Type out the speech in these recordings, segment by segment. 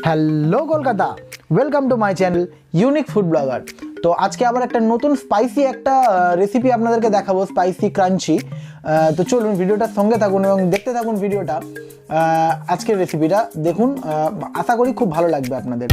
Hello Kolkata, welcome to my channel unique food blogger. তো আজকে আবার একটা নতুন স্পাইসি একটা রেসিপি আপনাদেরকে দেখাবো, স্পাইসি ক্রাঞ্চি। তো চলুন ভিডিওটার সঙ্গে থাকুন এবং দেখতে থাকুন ভিডিওটা। আজকের রেসিপিটা দেখুন, আশা করি খুব ভালো লাগবে আপনাদের।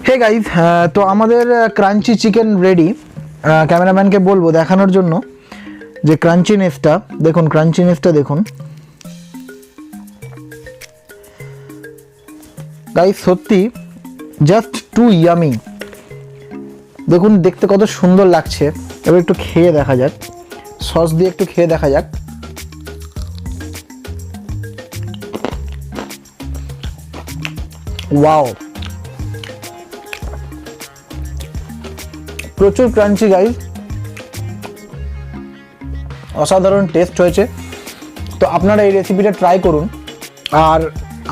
হে গাইস, তো আমাদের ক্রাঞ্চি চিকেন রেডি। ক্যামেরাম্যানকে বলবো দেখানোর জন্য যে ক্রাঞ্চিনেসটা দেখুন, ক্রাঞ্চিনেসটা দেখুন গাইস, সত্যি জাস্ট টু ইয়ামি। দেখুন দেখতে কত সুন্দর লাগছে। এবার একটু খেয়ে দেখা যাক, সস দিয়ে একটু খেয়ে দেখা যাক। ওয়াও, প্রচুর ক্রাঞ্চি গাইস, অসাধারণ টেস্ট হয়েছে। তো আপনারা এই রেসিপিটা ট্রাই করুন আর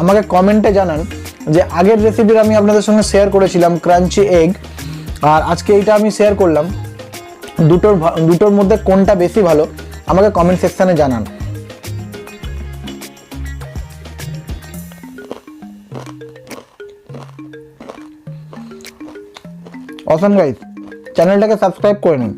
আমাকে কমেন্টে জানান যে আগের রেসিপিটা আমি আপনাদের সঙ্গে শেয়ার করেছিলাম ক্রাঞ্চি এগ, আর আজকে এইটা আমি শেয়ার করলাম, দুটোর মধ্যে কোনটা বেশি ভালো আমাকে কমেন্ট সেকশানে জানান। অসম গাইস, চ্যানেলটাকে সাবস্ক্রাইব করে নিন।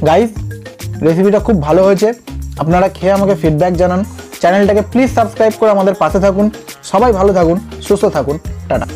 গাইস, রেসিপিটা খুব ভালো হয়েছে, আপনারা খেয়ে আমাকে ফিডব্যাক জানান। চ্যানেলটাকে প্লিজ সাবস্ক্রাইব করে আমাদের পাশে থাকুন। সবাই ভালো থাকুন, সুস্থ থাকুন, টাটা।